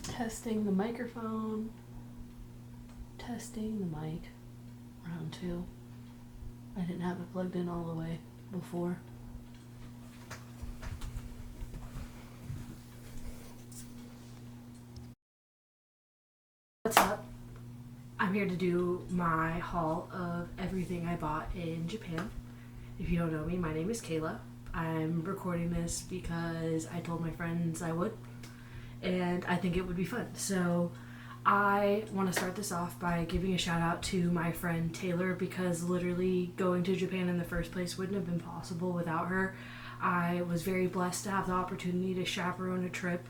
Testing the microphone. Testing the mic. Round 2. I didn't have it plugged in all the way before. What's up? I'm here to do my haul of everything I bought in Japan. If you don't know me, my name is Kayla. I'm recording this because I told my friends I would, and I think it would be fun. So I want to start this off by giving a shout out to my friend Taylor, because literally going to Japan in the first place wouldn't have been possible without her. I was very blessed to have the opportunity to chaperone a trip,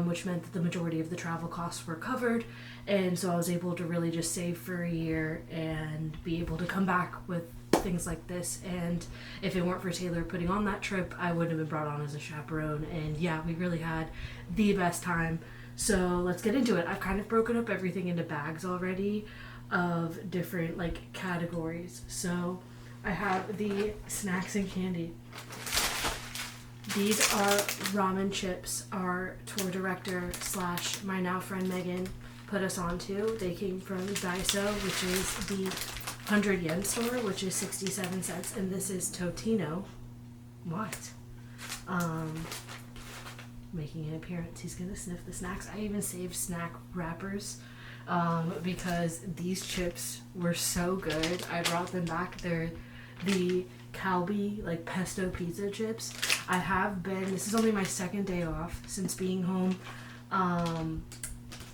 which meant that the majority of the travel costs were covered, and so I was able to really just save for a year and be able to come back with things like this. And if it weren't for Taylor putting on that trip, I wouldn't have been brought on as a chaperone, and yeah, we really had the best time. So let's get into it. I've kind of broken up everything into bags already of different like categories. So I have the snacks and candy. These are ramen chips. Our tour director / my now friend Megan put us onto. They came from Daiso, which is the 100 yen store, which is 67 cents, and this is Totino. What? Making an appearance. He's gonna sniff the snacks. I even saved snack wrappers because these chips were so good. I brought them back. They're the Calbee like pesto pizza chips. This is only my second day off since being home,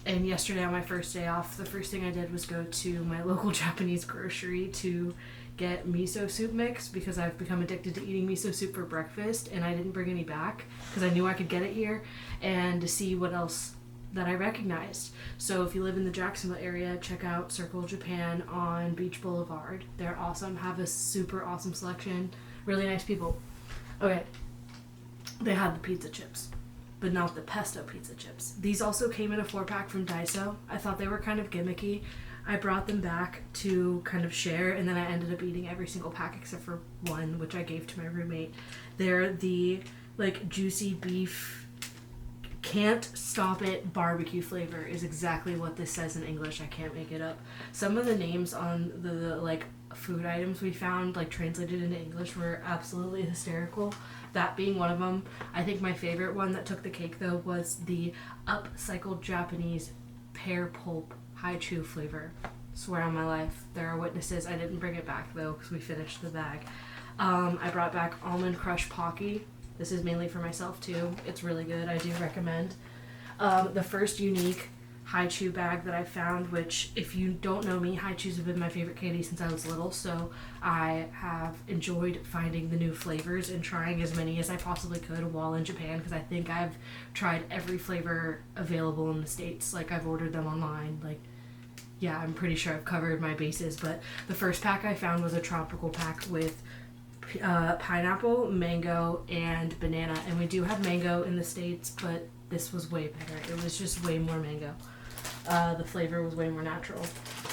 and yesterday on my first day off, the first thing I did was go to my local Japanese grocery to get miso soup mix, because I've become addicted to eating miso soup for breakfast, and I didn't bring any back because I knew I could get it here, and to see what else that I recognized. So if you live in the Jacksonville area, check out Circle Japan on Beach Boulevard. They're awesome, have a super awesome selection, really nice people. Okay, they had the pizza chips, but not the pesto pizza chips. These also came in a 4-pack from Daiso. I thought they were kind of gimmicky. I brought them back to kind of share, and then I ended up eating every single pack except for one, which I gave to my roommate. They're the like juicy beef, can't stop it barbecue flavor is exactly what this says in English. I can't make it up. Some of the names on the like food items we found like translated into English were absolutely hysterical. That being one of them. I think my favorite one that took the cake though was the upcycled Japanese pear pulp haichu flavor. Swear on my life, there are witnesses. I didn't bring it back though because we finished the bag. I brought back almond crush pocky. This is mainly for myself too. It's really good. I do recommend. The first unique haichu bag that I found, which if you don't know me, haichus have been my favorite candy since I was little, so I have enjoyed finding the new flavors and trying as many as I possibly could while in Japan, because I think I've tried every flavor available in the States. Like I've ordered them online. Like, yeah, I'm pretty sure I've covered my bases, but the first pack I found was a tropical pack with pineapple, mango, and banana, and we do have mango in the States, but this was way better. It was just way more mango. The flavor was way more natural.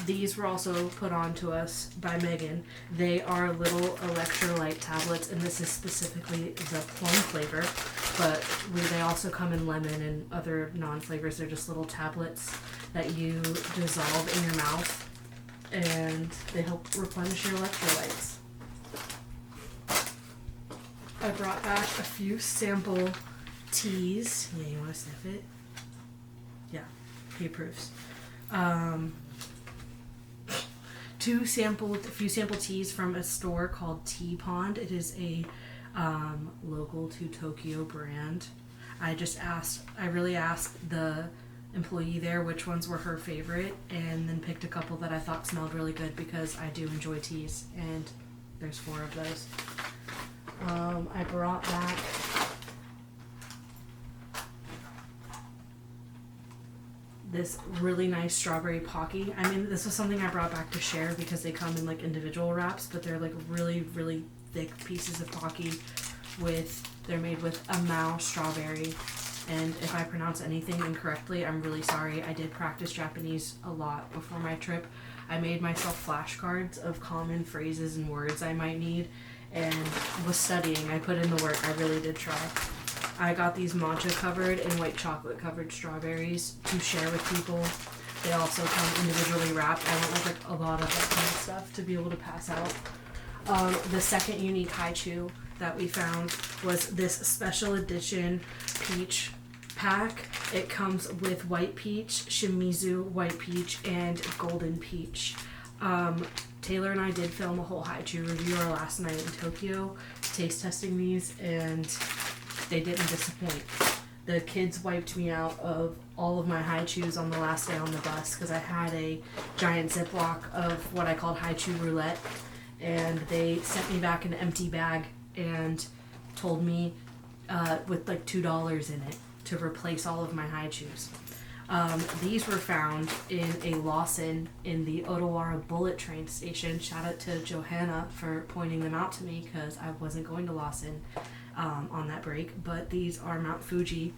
These were also put on to us by Megan. They are little electrolyte tablets, and this is specifically the plum flavor, but they also come in lemon and other non-flavors. They're just little tablets that you dissolve in your mouth, and they help replenish your electrolytes. I brought back a few sample teas. Yeah, you want to sniff it? Yeah, he approves. A few sample teas from a store called Tea Pond. It is a local to Tokyo brand. I really asked the employee there which ones were her favorite, and then picked a couple that I thought smelled really good because I do enjoy teas, and there's 4 of those. I brought back this really nice strawberry Pocky. I mean, this was something I brought back to share because they come in like individual wraps, but they're like really, really thick pieces of Pocky they're made with a Mao strawberry. And if I pronounce anything incorrectly, I'm really sorry. I did practice Japanese a lot before my trip. I made myself flashcards of common phrases and words I might need, and was studying. I put in the work. I really did try. I got these matcha covered and white chocolate covered strawberries to share with people. They also come individually wrapped. I went with like a lot of that kind of stuff to be able to pass out. The second unique haichu that we found was this special edition peach pack. It comes with white peach, shimizu white peach, and golden peach. Taylor and I did film a whole haichu review our last night in Tokyo, taste testing these, and they didn't disappoint. The kids wiped me out of all of my haichus on the last day on the bus because I had a giant Ziploc of what I called haichu roulette, and they sent me back an empty bag and told me with like $2 in it to replace all of my haichus. These were found in a Lawson in the Otawara Bullet Train Station. Shout out to Johanna for pointing them out to me because I wasn't going to Lawson on that break. But these are Mount Fuji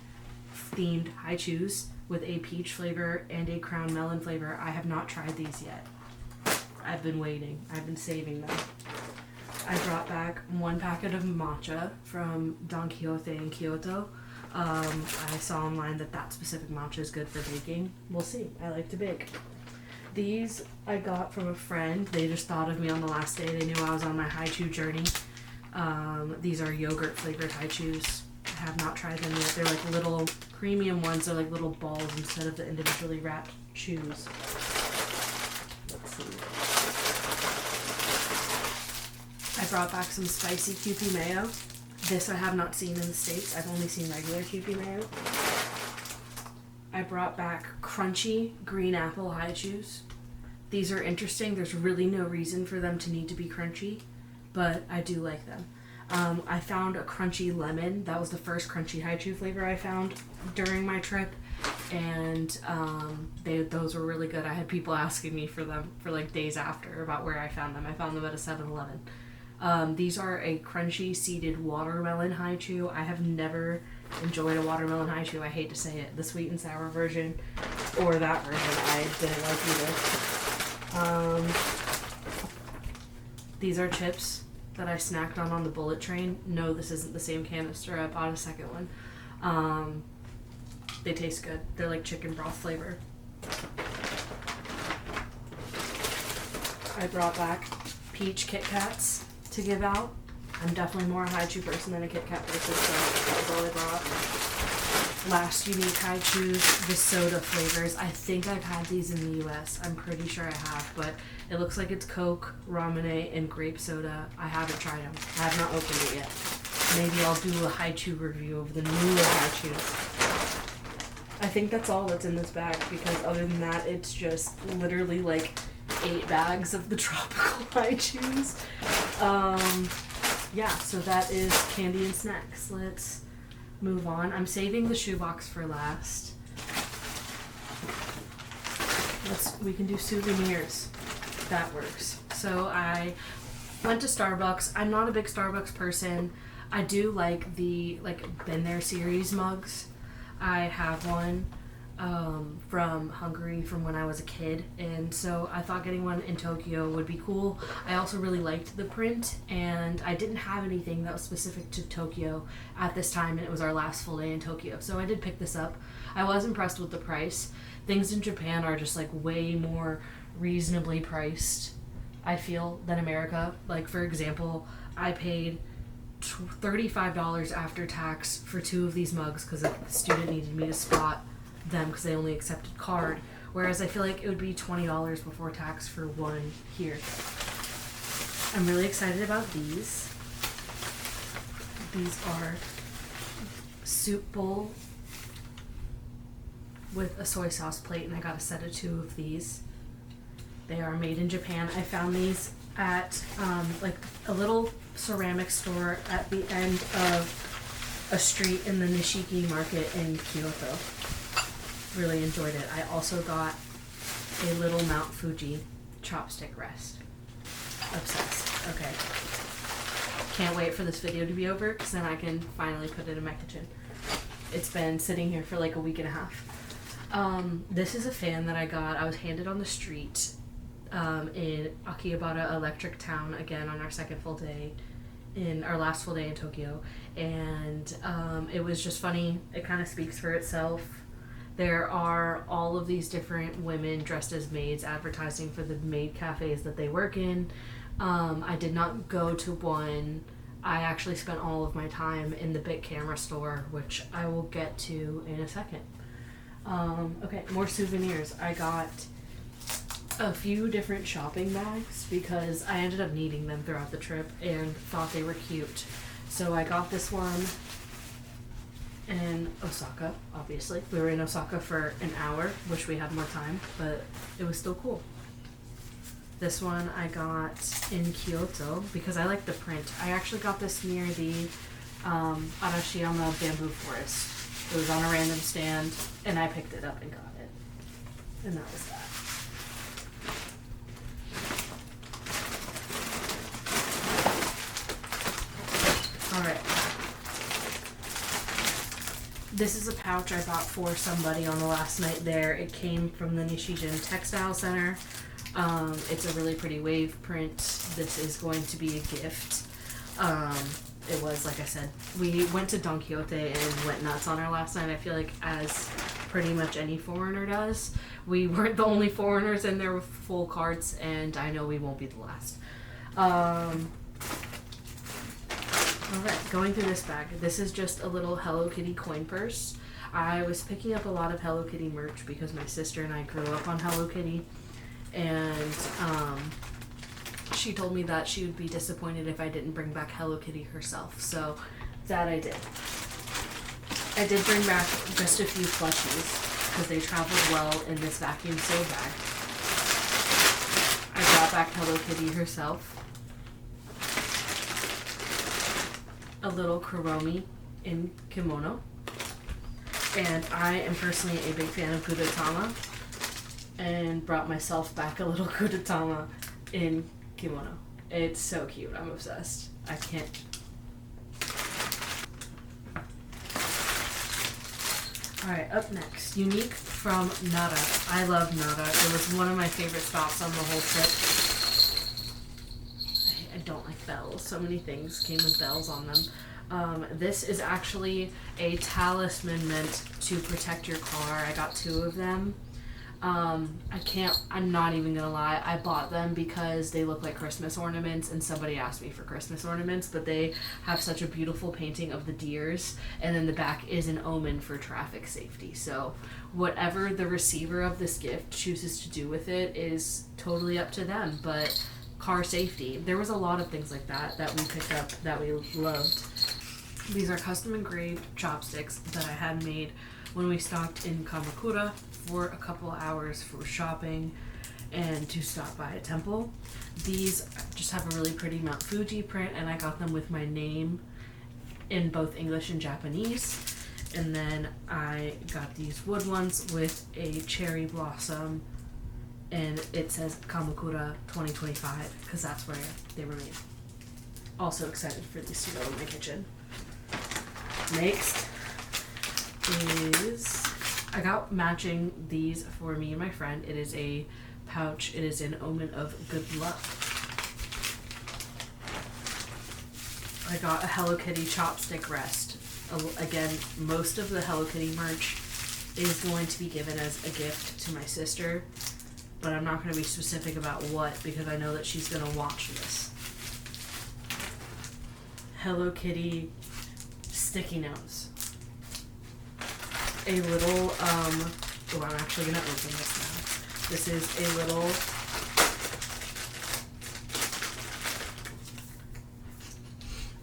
themed haichus with a peach flavor and a crown melon flavor. I have not tried these yet. I've been waiting. I've been saving them. I brought back one packet of matcha from Don Quixote in Kyoto. I saw online that specific matcha is good for baking. We'll see. I like to bake. These I got from a friend. They just thought of me on the last day. They knew I was on my haichu journey. These are yogurt flavored haichus. I have not tried them yet. They're like little premium ones. They're like little balls instead of the individually wrapped chews. Let's see. I brought back some spicy Kewpie mayo. This I have not seen in the States. I've only seen regular Kewpie mayo. I brought back crunchy green apple haichus. These are interesting. There's really no reason for them to need to be crunchy, but I do like them. I found a crunchy lemon. That was the first crunchy haichu flavor I found during my trip, and those were really good. I had people asking me for them for like days after about where I found them. I found them at a 7-Eleven. These are a crunchy seeded watermelon haichu. I have never enjoyed a watermelon haichu. I hate to say it. The sweet and sour version or that version I didn't like either. These are chips that I snacked on the bullet train. No, this isn't the same canister. I bought a second one. They taste good. They're like chicken broth flavor. I brought back peach Kit Kats to give out. I'm definitely more a haichu person than a Kit Kat person, so that was all I brought. Last unique haichus, the soda flavors. I think I've had these in the US. I'm pretty sure I have, but it looks like it's Coke, Ramune, and grape soda. I haven't tried them. I have not opened it yet. Maybe I'll do a haichu review of the newer haichus. I think that's all that's in this bag, because other than that, it's just literally like 8 bags of the tropical haichus. Yeah, so that is candy and snacks. Let's move on. I'm saving the shoebox for last. We can do souvenirs. That works. So I went to Starbucks. I'm not a big Starbucks person. I do like the Been There series mugs. I have one from Hungary from when I was a kid, and so I thought getting one in Tokyo would be cool. I also really liked the print, and I didn't have anything that was specific to Tokyo at this time, and it was our last full day in Tokyo, so I did pick this up. I was impressed with the price. Things in Japan are just like way more reasonably priced, I feel, than America. Like, for example, I paid $35 after tax for 2 of these mugs because a student needed me to spot them because they only accepted card, whereas I feel like it would be $20 before tax for one here. I'm really excited about these. These are soup bowl with a soy sauce plate, and I got a set of 2 of these. They are made in Japan. I found these at like a little ceramic store at the end of a street in the Nishiki market in Kyoto. Really enjoyed it. I also got a little Mount Fuji chopstick rest. Obsessed. Okay. Can't wait for this video to be over because then I can finally put it in my kitchen. It's been sitting here for like a week and a half. This is a fan that I got. I was handed on the street in Akihabara Electric Town, again on our second full day in our last full day in Tokyo, and it was just funny. It kind of speaks for itself. There are all of these different women dressed as maids advertising for the maid cafes that they work in. I did not go to one. I actually spent all of my time in the Bit Camera store, which I will get to in a second. Okay, more souvenirs. I got a few different shopping bags because I ended up needing them throughout the trip and thought they were cute. So I got this one in Osaka, obviously. We were in Osaka for an hour. Wish we had more time, but it was still cool. This one I got in Kyoto because I like the print. I actually got this near the Arashiyama bamboo forest. It was on a random stand, and I picked it up and got it. And that was that. Alright. This is a pouch I bought for somebody on the last night there. It came from the Nishijin Textile Center. It's a really pretty wave print. This is going to be a gift. It was, like I said, we went to Don Quixote and went nuts on our last night. I feel like as pretty much any foreigner does. We weren't the only foreigners in there with full carts, and I know we won't be the last. Alright, going through this bag. This is just a little Hello Kitty coin purse. I was picking up a lot of Hello Kitty merch because my sister and I grew up on Hello Kitty, and she told me that she would be disappointed if I didn't bring back Hello Kitty herself, so that I did. I did bring back just a few plushies because they traveled well in this vacuum seal bag. I brought back Hello Kitty herself. A little Kuromi in kimono. And I am personally a big fan of Gudetama and brought myself back a little Gudetama in kimono. It's so cute. I'm obsessed. I can't. Alright, up next. Unique from Nara. I love Nara. It was one of my favorite stops on the whole trip. I don't like bells. So many things came with bells on them. This is actually a talisman meant to protect your car. I got 2 of them. I'm not even gonna lie, I bought them because they look like Christmas ornaments and somebody asked me for Christmas ornaments, but they have such a beautiful painting of the deers, and then the back is an omen for traffic safety. So whatever the receiver of this gift chooses to do with it is totally up to them, but car safety. There was a lot of things like that we picked up that we loved. These are custom engraved chopsticks that I had made when we stopped in Kamakura for a couple hours for shopping and to stop by a temple. These just have a really pretty Mount Fuji print, and I got them with my name in both English and Japanese. And then I got these wood ones with a cherry blossom, and it says Kamakura 2025 because that's where they were made. Also excited for these to go in my kitchen. Next is, I got matching these for me and my friend. It is a pouch. It is an omen of good luck. I got a Hello Kitty chopstick rest. Again, most of the Hello Kitty merch is going to be given as a gift to my sister, but I'm not going to be specific about what because I know that she's going to watch this. Hello Kitty sticky notes. A little, I'm actually gonna open this now. This is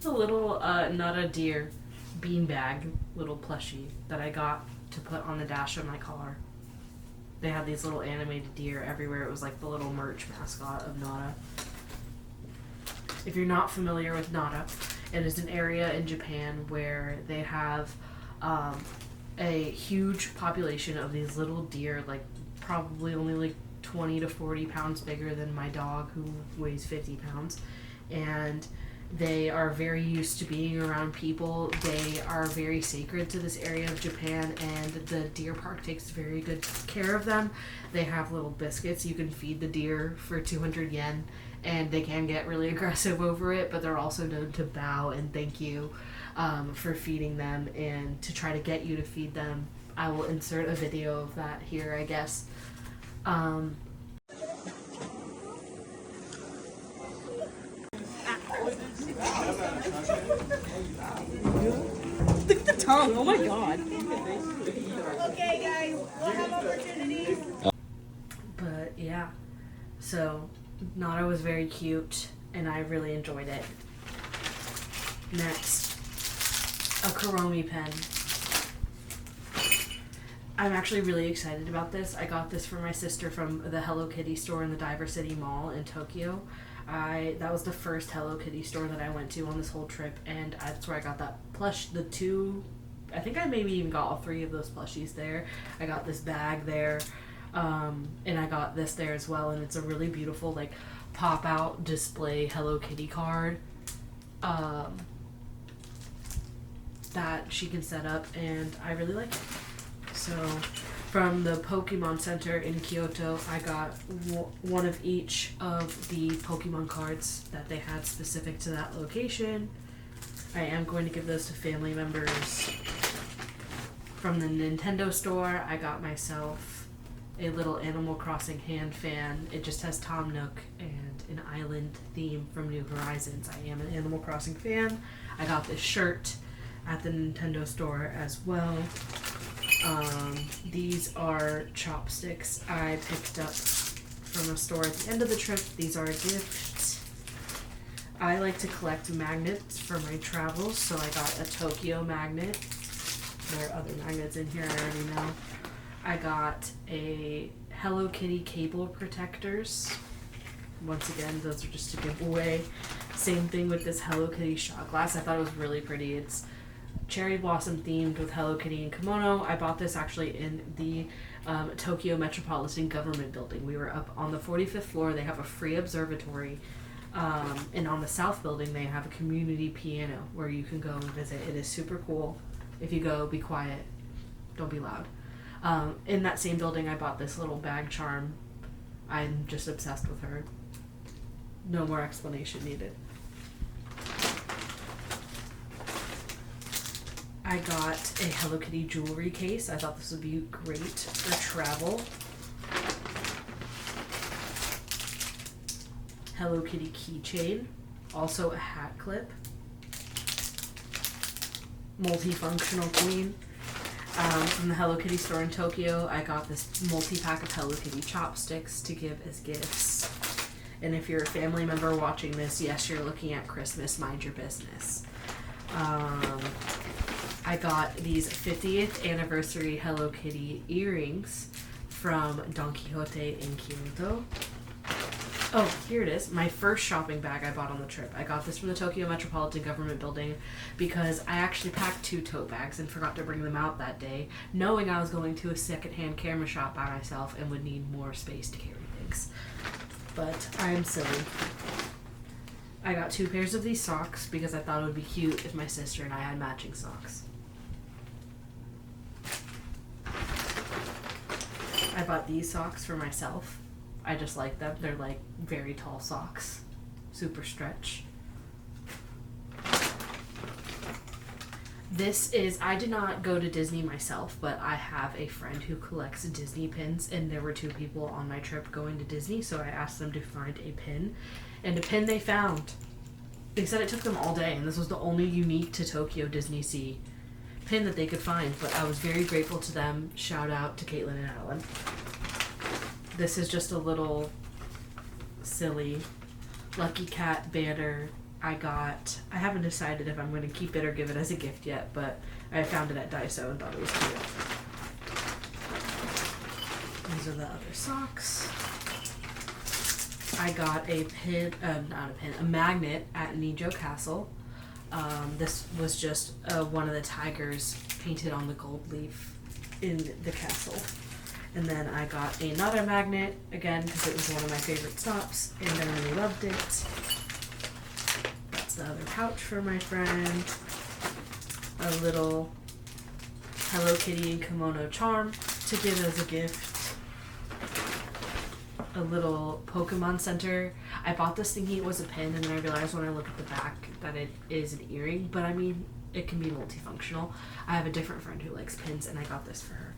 a little not a deer beanbag little plushie that I got to put on the dash of my car. They had these little animated deer everywhere. It was like the little merch mascot of Nara. If you're not familiar with Nara, it is an area in Japan where they have a huge population of these little deer, like probably only like 20 to 40 pounds bigger than my dog who weighs 50 pounds. And they are very used to being around people. They are very sacred to this area of Japan, and the deer park takes very good care of them. They have little biscuits you can feed the deer for 200 yen, and they can get really aggressive over it, but they're also known to bow and thank you for feeding them and to try to get you to feed them. I will insert a video of that here, I guess. Look at the tongue, oh my god. Okay, guys, we'll have opportunities. But yeah, so Nada was very cute and I really enjoyed it. Next, a Kuromi pen. I'm actually really excited about this. I got this for my sister from the Hello Kitty store in the Diver City Mall in Tokyo. That was the first Hello Kitty store that I went to on this whole trip, and that's where I got that plush, I think I maybe even got all 3 of those plushies there. I got this bag there, and I got this there as well, and it's a really beautiful, like, pop-out display Hello Kitty card that she can set up, and I really like it. So, from the Pokemon Center in Kyoto, I got one of each of the Pokemon cards that they had specific to that location. I am going to give those to family members. From the Nintendo store, I got myself a little Animal Crossing hand fan. It just has Tom Nook and an island theme from New Horizons. I am an Animal Crossing fan. I got this shirt at the Nintendo store as well. These are chopsticks I picked up from a store at the end of the trip. These are a gift. I like to collect magnets for my travels, so I got a Tokyo magnet. There are other magnets in here, I already know. I got a Hello Kitty cable protectors. Once again, those are just to give away. Same thing with this Hello Kitty shot glass. I thought it was really pretty. It's cherry blossom themed with Hello Kitty and kimono. I bought this actually in the Tokyo Metropolitan Government Building. We were up on the 45th floor. They have a free observatory. And on the south building, they have a community piano where you can go and visit. It is super cool. If you go, be quiet. Don't be loud. In that same building, I bought this little bag charm. I'm just obsessed with her. No more explanation needed. I got a Hello Kitty jewelry case. I thought this would be great for travel. Hello Kitty keychain. Also a hat clip. Multifunctional queen. From the Hello Kitty store in Tokyo, I got this multi-pack of Hello Kitty chopsticks to give as gifts. And if you're a family member watching this, yes, you're looking at Christmas, mind your business. I got these 50th anniversary Hello Kitty earrings from Don Quixote in Kyoto. Oh, here it is. My first shopping bag I bought on the trip. I got this from the Tokyo Metropolitan Government Building because I actually packed 2 tote bags and forgot to bring them out that day, knowing I was going to a secondhand camera shop by myself and would need more space to carry things. But I am silly. I got 2 pairs of these socks because I thought it would be cute if my sister and I had matching socks. I bought these socks for myself. I just like them. They're like very tall socks. Super stretch. This is, I did not go to Disney myself, but I have a friend who collects Disney pins, and there were 2 people on my trip going to Disney, so I asked them to find a pin, and a pin they found. They said it took them all day, and this was the only unique to Tokyo Disney Sea pin that they could find, but I was very grateful to them. Shout out to Caitlin and Alan. This is just a little silly Lucky Cat banner I haven't decided if I'm going to keep it or give it as a gift yet, but I found it at Daiso and thought it was cute. These are the other socks. I got a a magnet at Nijo Castle. This was just one of the tigers painted on the gold leaf in the castle. And then I got another magnet, again, because it was one of my favorite stops, and I really loved it. That's the other pouch for my friend. A little Hello Kitty and kimono charm to give as a gift. A little Pokemon Center. I bought this thinking it was a pin, and then I realized when I look at the back that it is an earring, but I mean, it can be multifunctional. I have a different friend who likes pins, and I got this for her.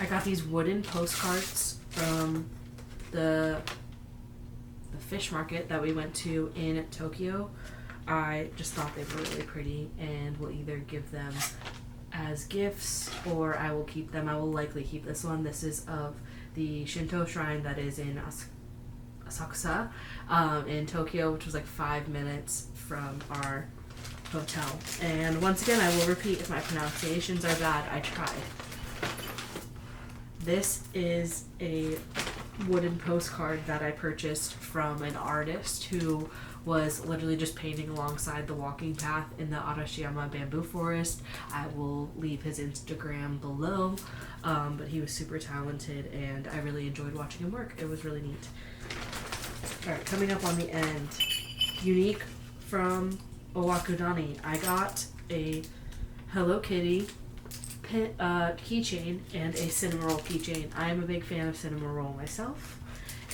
I got these wooden postcards from the fish market that we went to in Tokyo. I just thought they were really pretty, and will either give them as gifts or I will keep them. I will likely keep this one. This is of the Shinto shrine that is in Asakusa in Tokyo, which was like 5 minutes from our hotel. And once again, I will repeat, if my pronunciations are bad, I tried. This is a wooden postcard that I purchased from an artist who was literally just painting alongside the walking path in the Arashiyama bamboo forest. I will leave his Instagram below, but he was super talented and I really enjoyed watching him work. It was really neat. Alright, coming up on the end, unique from Owakudani. I got a Hello Kitty keychain and a Cinnamoroll keychain. I am a big fan of Cinnamoroll myself,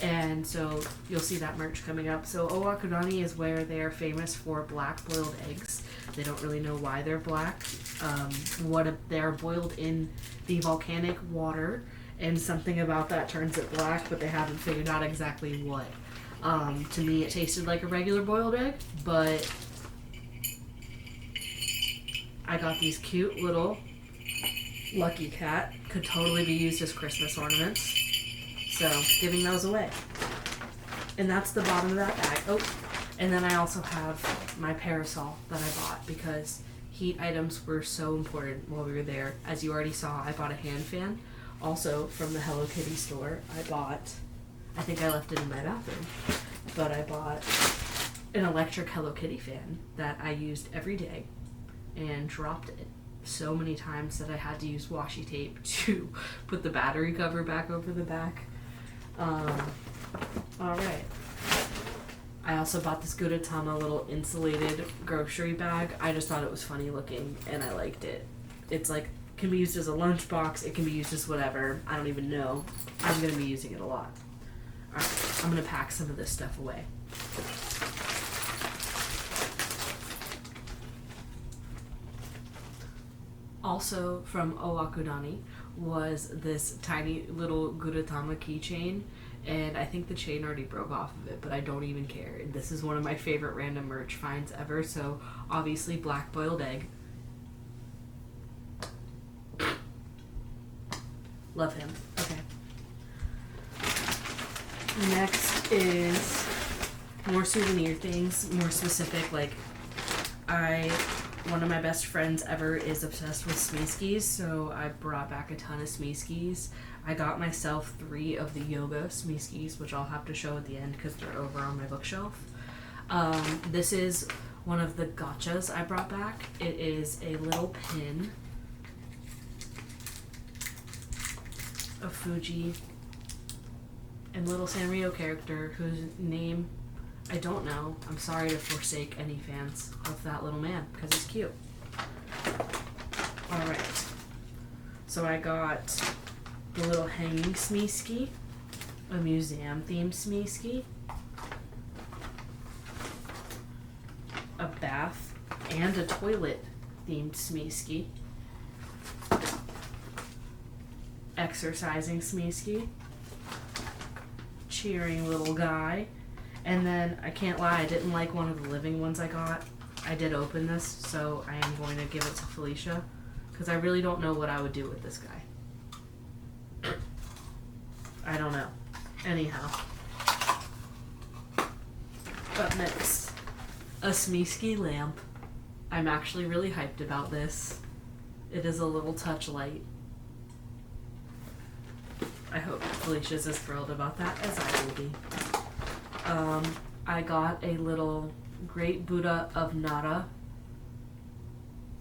and so you'll see that merch coming up. So Owakudani is where they're famous for black boiled eggs. They don't really know why they're black. They're boiled in the volcanic water, and something about that turns it black, but they haven't figured out exactly what. To me, it tasted like a regular boiled egg, but I got these cute little Lucky Cat. Could totally be used as Christmas ornaments. So, giving those away. And that's the bottom of that bag. Oh, and then I also have my parasol that I bought because heat items were so important while we were there. As you already saw, I bought a hand fan. Also, from the Hello Kitty store, I think I left it in my bathroom, but I bought an electric Hello Kitty fan that I used every day and dropped it so many times that I had to use washi tape to put the battery cover back over the back. Alright. I also bought this Gudetama little insulated grocery bag. I just thought it was funny looking and I liked it. It's like, can be used as a lunchbox, it can be used as whatever. I don't even know. I'm going to be using it a lot. Alright, I'm going to pack some of this stuff away. Also from Owakudani was this tiny little Gudetama keychain, and I think the chain already broke off of it, but I don't even care. This is one of my favorite random merch finds ever, so obviously black boiled egg. Love him. Okay. Next is more souvenir things, more specific, like one of my best friends ever is obsessed with Smeeskis, so I brought back a ton of Smeeskis. I got myself 3 of the Yoga Smeeskis, which I'll have to show at the end because they're over on my bookshelf. This is one of the gachas I brought back. It is a little pin of Fuji and little Sanrio character whose name I don't know. I'm sorry to forsake any fans of that little man because he's cute. Alright. So I got the little hanging Smeeski, a museum themed Smeeski, a bath and a toilet themed Smeeski, exercising Smeeski, cheering little guy. And then, I can't lie, I didn't like one of the living ones I got. I did open this, so I am going to give it to Felicia, because I really don't know what I would do with this guy. I don't know. Anyhow. Up next, a Smeeski lamp. I'm actually really hyped about this. It is a little touch light. I hope Felicia's as thrilled about that as I will be. I got a little Great Buddha of Nara.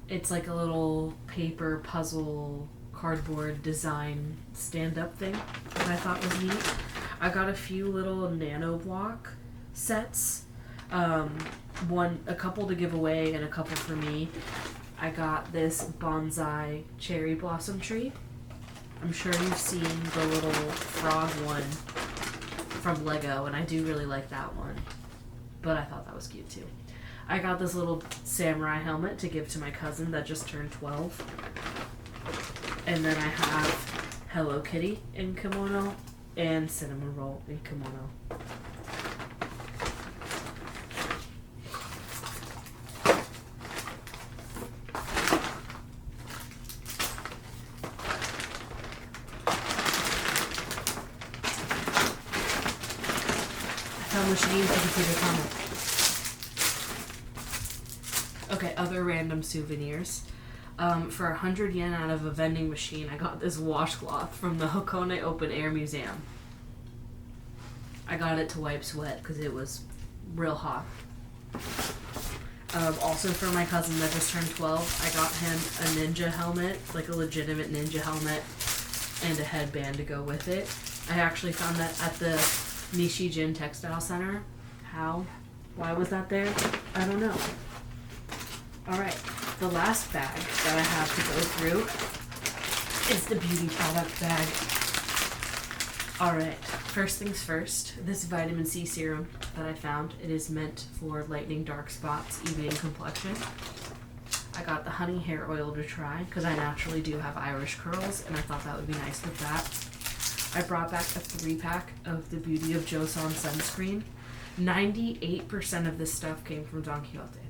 It's like a little paper puzzle cardboard design stand-up thing that I thought was neat. I got a few little nano block sets. A couple to give away and a couple for me. I got this bonsai cherry blossom tree. I'm sure you've seen the little frog one from Lego, and I do really like that one. But I thought that was cute too. I got this little samurai helmet to give to my cousin that just turned 12. And then I have Hello Kitty in kimono and Cinnamon Roll in kimono. Machine for computer comic. Okay, other random souvenirs. For 100 yen out of a vending machine, I got this washcloth from the Hakone Open Air Museum. I got it to wipe sweat because it was real hot. Also for my cousin that just turned 12, I got him a ninja helmet, like a legitimate ninja helmet, and a headband to go with it. I actually found that at the Nishijin Textile Center. How? Why was that there? I don't know. Alright, the last bag that I have to go through is the beauty product bag. Alright, first things first, this vitamin C serum that I found, it is meant for lightening dark spots, evening complexion. I got the honey hair oil to try because I naturally do have Irish curls and I thought that would be nice with that. I brought back a 3-pack of the Beauty of Joseon sunscreen. 98% of this stuff came from Don Quixote.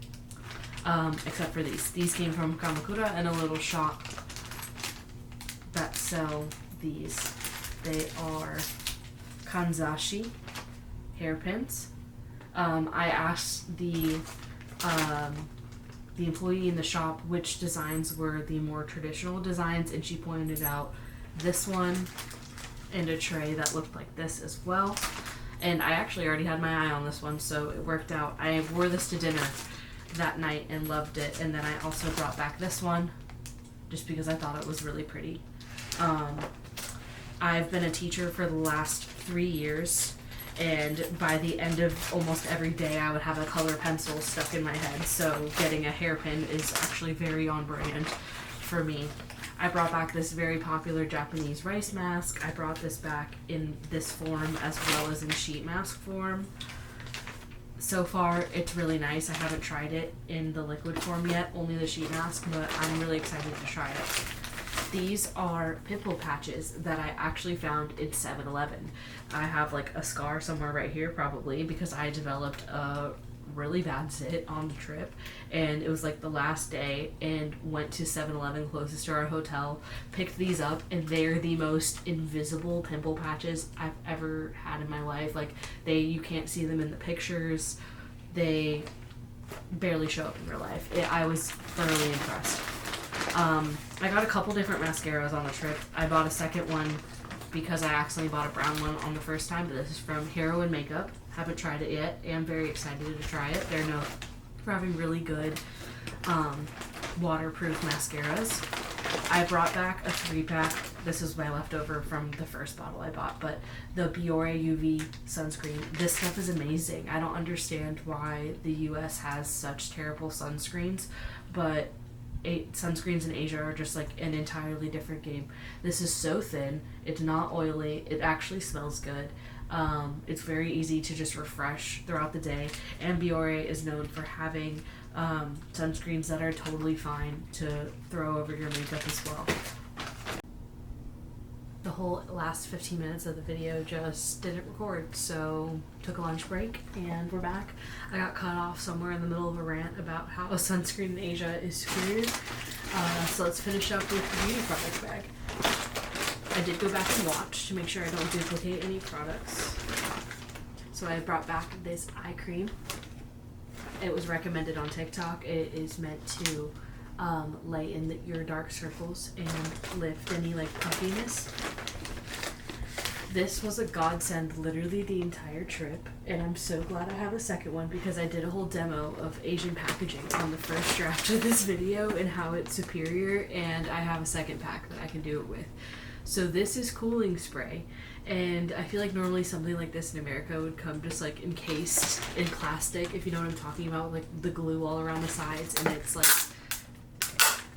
Except for these. These came from Kamakura and a little shop that sell these. They are Kanzashi hairpins. I asked the employee in the shop which designs were the more traditional designs, and she pointed out this one and a tray that looked like this as well. And I actually already had my eye on this one, so it worked out. I wore this to dinner that night and loved it, and then I also brought back this one just because I thought it was really pretty. I've been a teacher for the last 3 years, and by the end of almost every day I would have a color pencil stuck in my head, so getting a hairpin is actually very on brand for me. I brought back this very popular Japanese rice mask. I brought this back in this form as well as in sheet mask form. So far, it's really nice. I haven't tried it in the liquid form yet, only the sheet mask, but I'm really excited to try it. These are pimple patches that I actually found in 7-Eleven. I have like a scar somewhere right here probably because I developed a really bad zit on the trip, and it was like the last day, and went to 7-Eleven closest to our hotel, picked these up, and they're the most invisible pimple patches I've ever had in my life. Like you can't see them in the pictures. They barely show up in real life. I was thoroughly impressed. I got a couple different mascaras on the trip. I bought a second one because I accidentally bought a brown one on the first time, but this is from Hero & Makeup. Haven't tried it yet. Am very excited to try it. They're known for having really good waterproof mascaras. I brought back a 3-pack. This is my leftover from the first bottle I bought, but the Biore UV sunscreen. This stuff is amazing. I don't understand why the US has such terrible sunscreens, but sunscreens in Asia are just like an entirely different game. This is so thin. It's not oily. It actually smells good. It's very easy to just refresh throughout the day, and Biore is known for having sunscreens that are totally fine to throw over your makeup as well. The whole last 15 minutes of the video just didn't record, so took a lunch break and we're back. I got cut off somewhere in the middle of a rant about how sunscreen in Asia is screwed. So let's finish up with the beauty product bag. I did go back and watch to make sure I don't duplicate any products. So I brought back this eye cream. It was recommended on TikTok. It is meant to lighten your dark circles and lift any like puffiness. This was a godsend literally the entire trip, and I'm so glad I have a second one because I did a whole demo of Asian packaging on the first draft of this video and how it's superior, and I have a second pack that I can do it with. So this is cooling spray, and I feel like normally something like this in America would come just like encased in plastic, if you know what I'm talking about, like the glue all around the sides, and it's like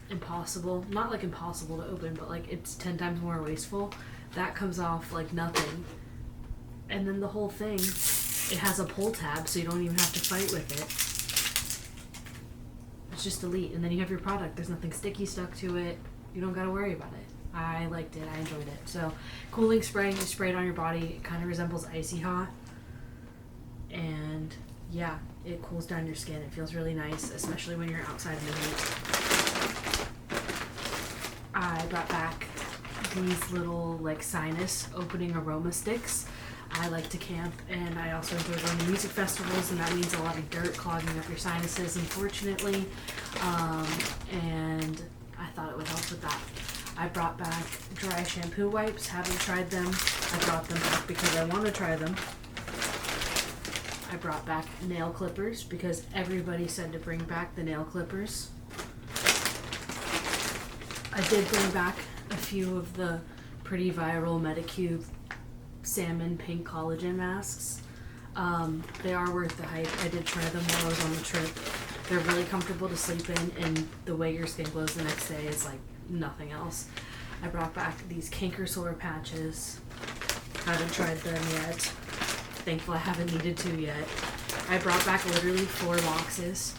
impossible, not like impossible to open, but like it's 10 times more wasteful. That comes off like nothing, And then the whole thing, it has a pull tab, so you don't even have to fight with it. It's just delete, and then you have your product. There's nothing sticky stuck to it. You don't gotta worry about it. I liked it. I enjoyed it. So, cooling spray, you spray it on your body. It kind of resembles icy hot. And yeah, it cools down your skin. It feels really nice, especially when you're outside in the heat. I brought back these little like sinus opening aroma sticks. I like to camp, and I also enjoy going to music festivals, and that means a lot of dirt clogging up your sinuses, unfortunately. And I thought it would help with that. I brought back dry shampoo wipes. Haven't tried them. I brought them back because I want to try them. I brought back nail clippers because everybody said to bring back the nail clippers. I did bring back a few of the pretty viral Medicube salmon pink collagen masks. They are worth the hype. I did try them while I was on the trip. They're really comfortable to sleep in, and the way your skin glows the next day is like nothing else. I brought back these canker sore patches. Haven't tried them yet. Thankful I haven't needed to yet. I brought back literally 4 boxes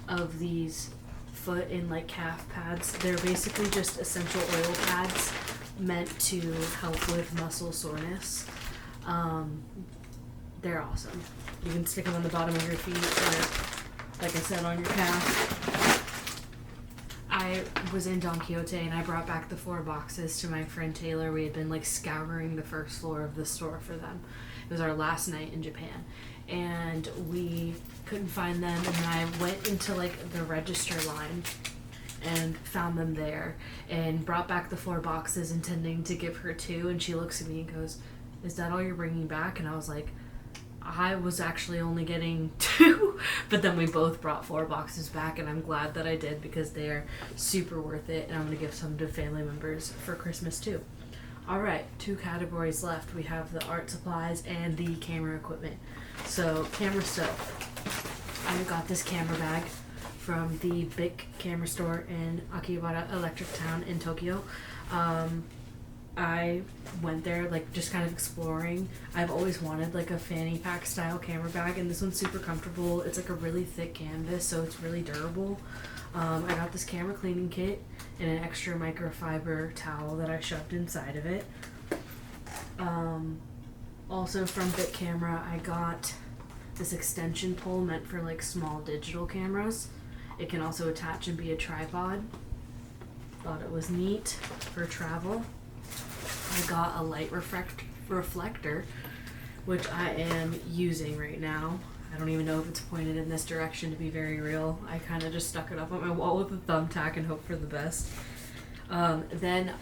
of these foot and like calf pads. They're basically just essential oil pads meant to help with muscle soreness. They're awesome. You can stick them on the bottom of your feet or, like I said, on your calf. I was in Don Quixote and I brought back the 4 boxes to my friend Taylor. We had been like scouring the first floor of the store for them. It was our last night in Japan, and we couldn't find them, and then I went into like the register line and found them there and brought back the 4 boxes intending to give her 2, and she looks at me and goes, "Is that all you're bringing back?" And I was like, I was actually only getting 2, but then we both brought 4 boxes back, and I'm glad that I did because they're super worth it, and I'm going to give some to family members for Christmas too. Alright, 2 categories left. We have the art supplies and the camera equipment. So, camera stuff. I got this camera bag from the Bic camera store in Akihabara Electric Town in Tokyo. I went there like just kind of exploring. I've always wanted like a fanny pack style camera bag, and this one's super comfortable. It's like a really thick canvas, so it's really durable. I got this camera cleaning kit and an extra microfiber towel that I shoved inside of it. Also from Bic Camera, I got this extension pole meant for like small digital cameras. It can also attach and be a tripod. Thought it was neat for travel. I got a light reflector, which I am using right now. I don't even know if it's pointed in this direction, to be very real. I kind of just stuck it up on my wall with a thumbtack and hope for the best. Then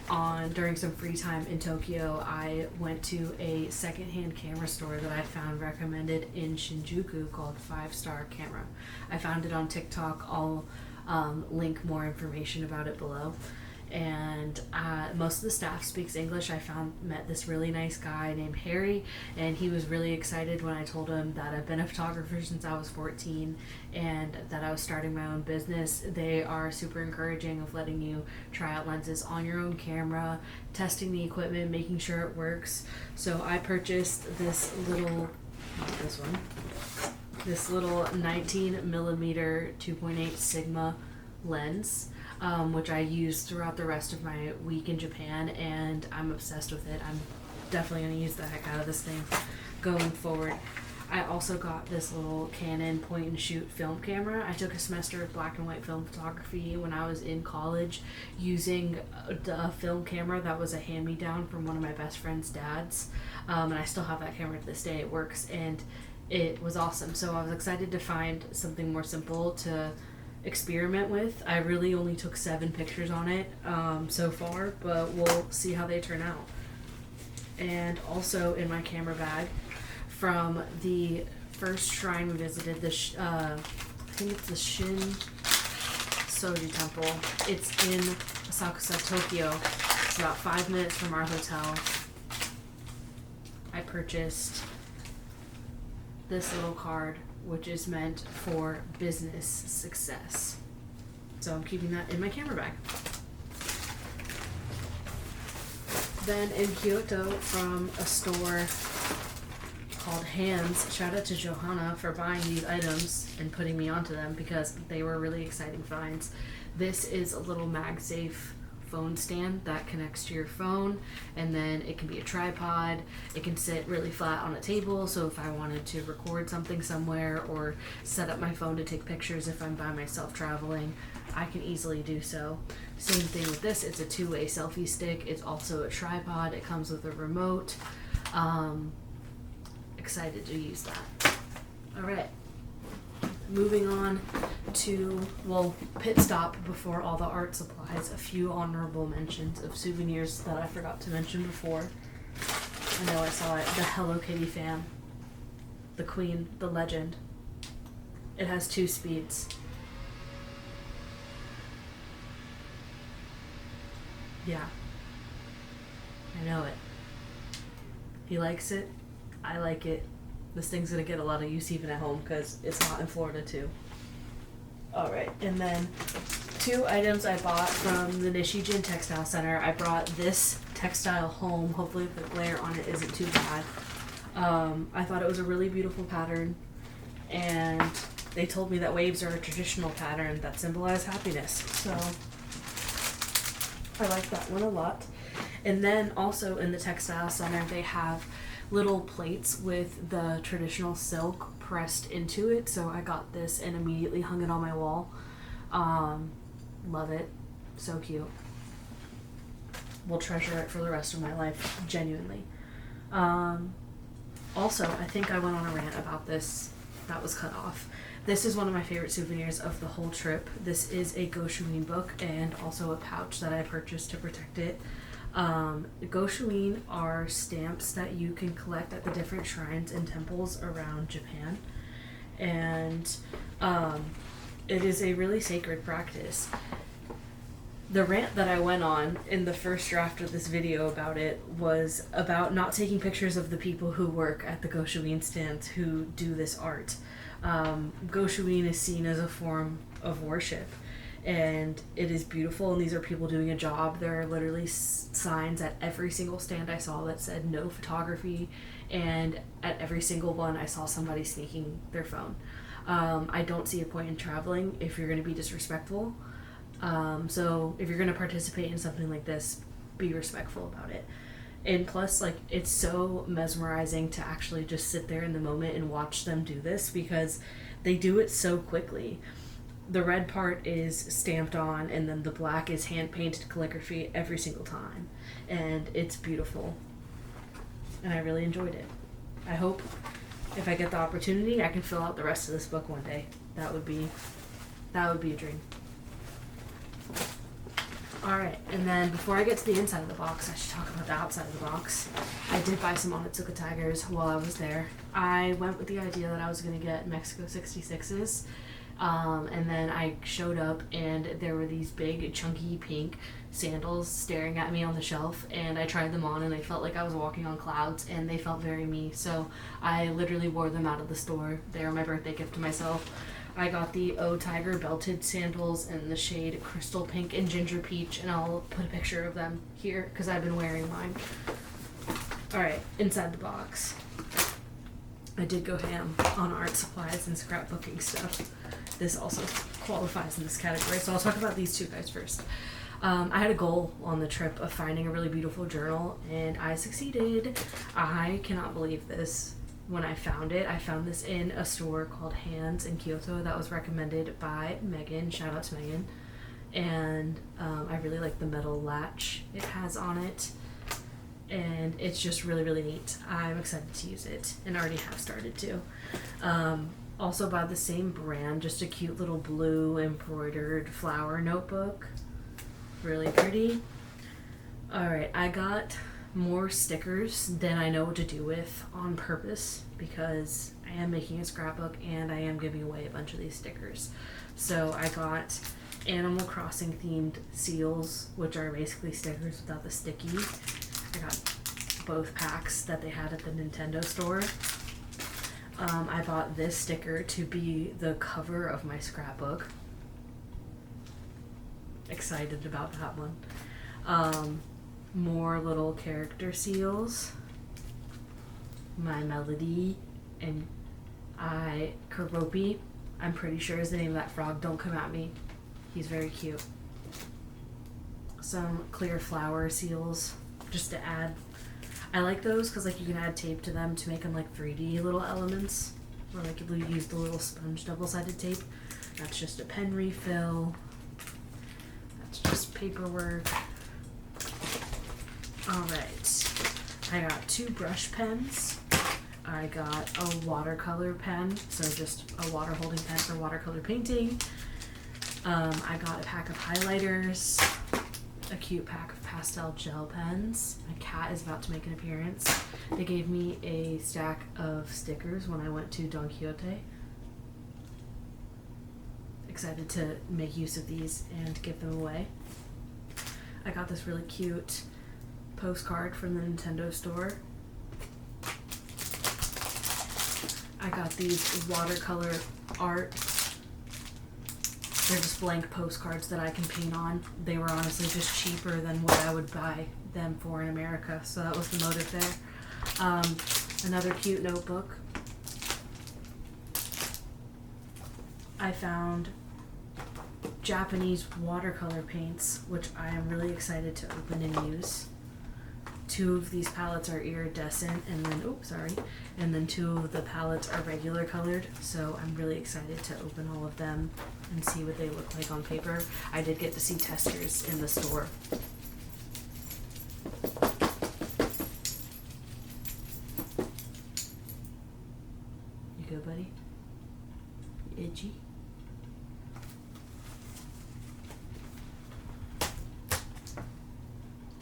during some free time in Tokyo, I went to a secondhand camera store that I found recommended in Shinjuku called 5 Star Camera. I found it on TikTok. I'll link more information about it below. And most of the staff speaks English. I met this really nice guy named Harry, and he was really excited when I told him that I've been a photographer since I was 14 and that I was starting my own business. They are super encouraging of letting you try out lenses on your own camera, testing the equipment, making sure it works. So I purchased this little 19 millimeter 2.8 Sigma lens, which I used throughout the rest of my week in Japan, and I'm obsessed with it. I'm definitely going to use the heck out of this thing going forward. I also got this little Canon point and shoot film camera. I took a semester of black and white film photography when I was in college using a film camera that was a hand-me-down from one of my best friend's dads, and I still have that camera to this day. It works, and it was awesome. So I was excited to find something more simple to experiment with. I really only took 7 pictures on it so far, but we'll see how they turn out. And also in my camera bag, from the first shrine we visited, I think it's the Shin Soji Temple. It's in Asakusa, Tokyo. It's about 5 minutes from our hotel. I purchased this little card, which is meant for business success. So I'm keeping that in my camera bag. Then in Kyoto, from a store called Hands. Shout out to Johanna for buying these items and putting me onto them because they were really exciting finds. This is a little MagSafe phone stand that connects to your phone, and then it can be a tripod. It can sit really flat on a table, so if I wanted to record something somewhere or set up my phone to take pictures if I'm by myself traveling, I can easily do so. Same thing with this. It's a two-way selfie stick. It's also a tripod. It comes with a remote. Excited to use that. All right. Moving on to, well, pit stop before all the art supplies. A few honorable mentions of souvenirs that I forgot to mention before. I know I saw it. The Hello Kitty fan. The Queen. The Legend. It has 2 speeds. Yeah. I know it. He likes it. I like it. This thing's gonna get a lot of use even at home because it's hot in Florida too. Alright, and then 2 items I bought from the Nishijin Textile Center. I brought this textile home. Hopefully the glare on it isn't too bad. I thought it was a really beautiful pattern, and they told me that waves are a traditional pattern that symbolize happiness. So I like that one a lot. And then also in the Textile Center, they have little plates with the traditional silk pressed into it. So I got this and immediately hung it on my wall. Love it. So cute. Will treasure it for the rest of my life, genuinely. Also, I think I went on a rant about this. That was cut off. This is one of my favorite souvenirs of the whole trip. This is a Goshuin book and also a pouch that I purchased to protect it. Goshuin are stamps that you can collect at the different shrines and temples around Japan. And it is a really sacred practice. The rant that I went on in the first draft of this video about it was about not taking pictures of the people who work at the Goshuin stands who do this art. Goshuin is seen as a form of worship, and it is beautiful, and these are people doing a job. There are literally signs at every single stand I saw that said no photography, and at every single one I saw somebody sneaking their phone. I don't see a point in traveling if you're going to be disrespectful. So if you're going to participate in something like this, be respectful about it. And plus, like, it's so mesmerizing to actually just sit there in the moment and watch them do this because they do it so quickly. The red part is stamped on, and then the black is hand-painted calligraphy every single time. And it's beautiful. And I really enjoyed it. I hope if I get the opportunity, I can fill out the rest of this book one day. That would be a dream. Alright, and then before I get to the inside of the box, I should talk about the outside of the box. I did buy some Onitsuka Tigers while I was there. I went with the idea that I was going to get Mexico 66s, and then I showed up and there were these big chunky pink sandals staring at me on the shelf, and I tried them on and I felt like I was walking on clouds, and they felt very me, so I literally wore them out of the store. They are my birthday gift to myself. I got the O Tiger belted sandals in the shade Crystal Pink and Ginger Peach, and I'll put a picture of them here because I've been wearing mine. Alright, inside the box. I did go ham on art supplies and scrapbooking stuff. This also qualifies in this category, so I'll talk about these 2 guys first. I had a goal on the trip of finding a really beautiful journal, and I succeeded. I cannot believe this. When I found it, I found this in a store called Hands in Kyoto that was recommended by Megan. Shout out to Megan. And I really like the metal latch it has on it. And it's just really, really neat. I'm excited to use it and already have started to. Also by the same brand, just a cute little blue embroidered flower notebook. Really pretty. Alright, I got more stickers than I know what to do with on purpose because I am making a scrapbook and I am giving away a bunch of these stickers. So I got Animal Crossing themed seals, which are basically stickers without the sticky. I got both packs that they had at the Nintendo store. I bought this sticker to be the cover of my scrapbook. Excited about that one. More little character seals. My Melody and Karopi, I'm pretty sure is the name of that frog. Don't come at me. He's very cute. Some clear flower seals, just to add. I like those because like you can add tape to them to make them like 3D little elements. Or like if we use the little sponge double-sided tape. That's just a pen refill. That's just paperwork. Alright. I got 2 brush pens. I got a watercolor pen, so just a water holding pen for watercolor painting. I got a pack of highlighters, a cute pack of pastel gel pens. My cat is about to make an appearance. They gave me a stack of stickers when I went to Don Quixote. Excited to make use of these and give them away. I got this really cute postcard from the Nintendo store. I got these watercolor art. They're just blank postcards that I can paint on. They were honestly just cheaper than what I would buy them for in America, so that was the motive there. Another cute notebook. I found Japanese watercolor paints, which I am really excited to open and use. 2 of these palettes are iridescent, and then 2 of the palettes are regular colored, so I'm really excited to open all of them and see what they look like on paper. I did get to see testers in the store. You good, buddy? You itchy?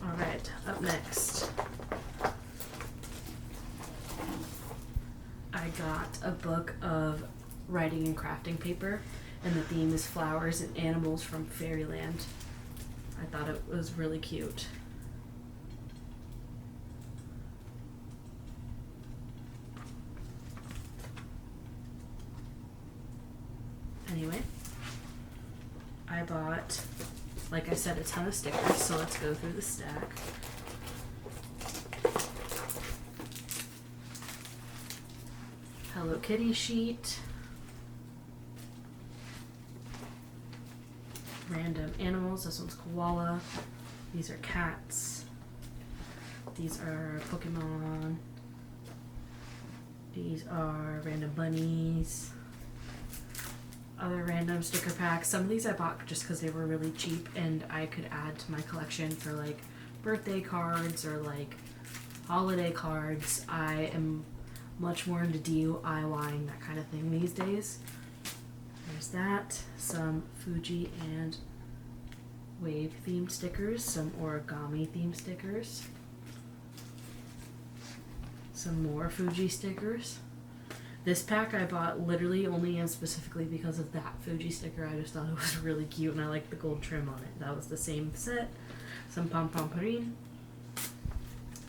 Alright, up next, I got a book of writing and crafting paper, and the theme is flowers and animals from fairyland. I thought it was really cute. Anyway, I bought, like I said, a ton of stickers, so let's go through the stack. Hello Kitty sheet. Random animals. This one's koala. These are cats. These are Pokemon. These are random bunnies. Other random sticker packs. Some of these I bought just because they were really cheap and I could add to my collection for like birthday cards or like holiday cards. I am much more into DIYing that kind of thing these days. There's that. Some Fuji and wave themed stickers. Some origami themed stickers. Some more Fuji stickers. This pack I bought literally only and specifically because of that Fuji sticker. I just thought it was really cute and I liked the gold trim on it. That was the same set. Some pom-pom-pourine.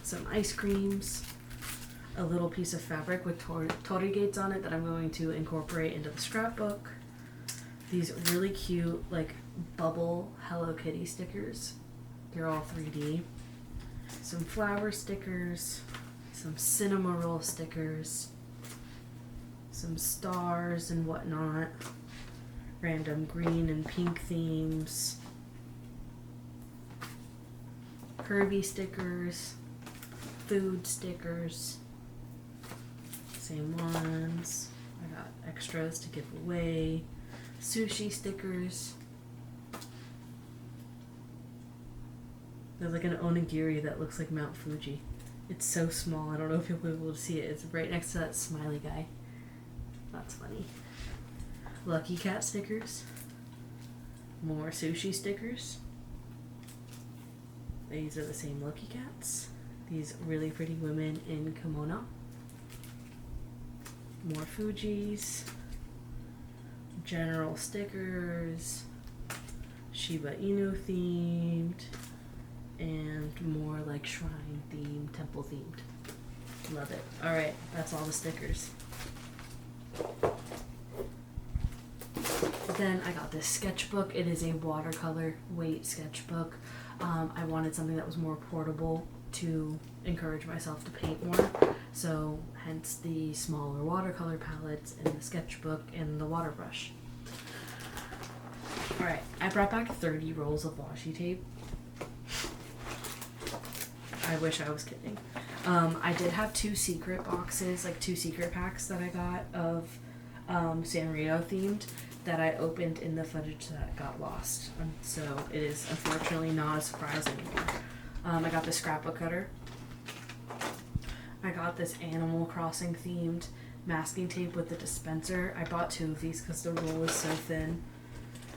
Some ice creams. A little piece of fabric with torii gates on it that I'm going to incorporate into the scrapbook. These really cute like bubble Hello Kitty stickers. They're all 3D. Some flower stickers. Some cinema roll stickers. Some stars and whatnot. Random green and pink themes. Kirby stickers. Food stickers. Same ones. I got extras to give away. Sushi stickers. There's like an onigiri that looks like Mount Fuji. It's so small, I don't know if you'll be able to see it. It's right next to that smiley guy. That's funny. Lucky Cat stickers. More sushi stickers. These are the same Lucky Cats. These really pretty women in kimono. More Fujis. General stickers. Shiba Inu themed. And more like shrine themed, temple themed. Love it. Alright, that's all the stickers. Then I got this sketchbook. It is a watercolor weight sketchbook. I wanted something that was more portable to encourage myself to paint more. So hence the smaller watercolor palettes and the sketchbook and the water brush. Alright, I brought back 30 rolls of washi tape. I wish I was kidding. I did have 2 secret boxes, like 2 secret packs that I got of Sanrio themed that I opened in the footage that got lost. And so it is unfortunately not a surprise anymore. I got the scrapbook cutter. I got this Animal Crossing themed masking tape with the dispenser. I bought 2 of these because the roll is so thin.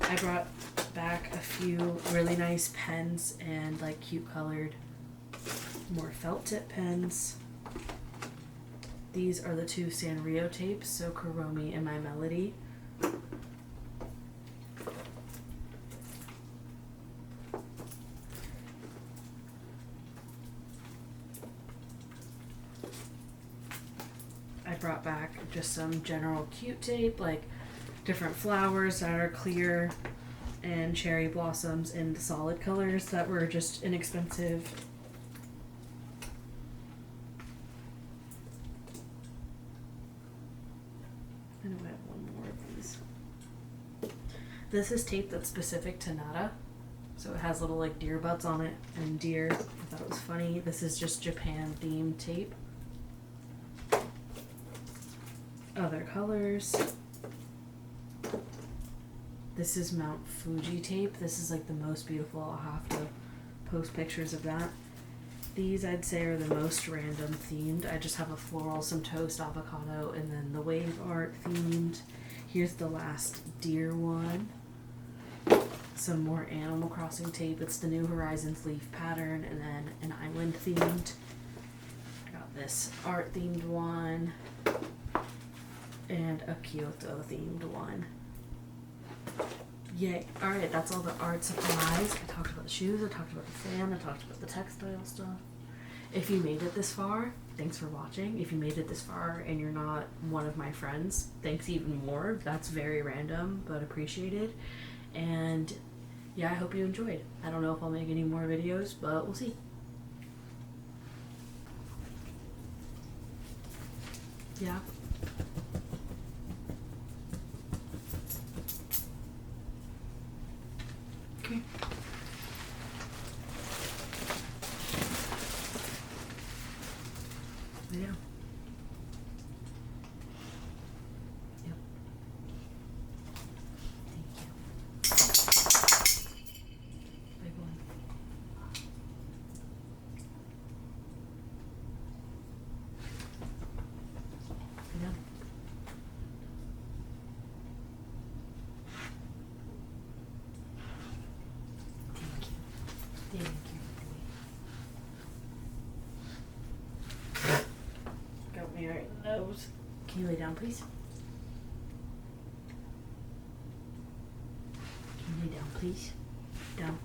I brought back a few really nice pens and like cute colored more felt tip pens. These are the 2 Sanrio tapes, so Kuromi and My Melody. I brought back just some general cute tape, like different flowers that are clear and cherry blossoms in solid colors that were just inexpensive. I know I have one more of these. This is tape that's specific to Nara. So it has little like deer butts on it and deer. I thought it was funny. This is just Japan themed tape. Other colors. This is Mount Fuji tape. This is like the most beautiful. I'll have to post pictures of that. These I'd say are the most random themed. I just have a floral, some toast, avocado, and then the wave art themed. Here's the last deer one. Some more Animal Crossing tape. It's the New Horizons leaf pattern, and then an island themed. I got this art themed one and a Kyoto themed one. Yay. Alright, that's all the art supplies. I talked about the shoes, I talked about the fan, I talked about the textile stuff. If you made it this far, thanks for watching. If you made it this far and you're not one of my friends, thanks even more. That's very random, but appreciated. And yeah, I hope you enjoyed. I don't know if I'll make any more videos, but we'll see. Yeah. Okay. Yeah. Yep. Thank you. Big one. Yeah. Thank you. Got me right in the nose. Can you lay down, please? Can you lay down, please? Down.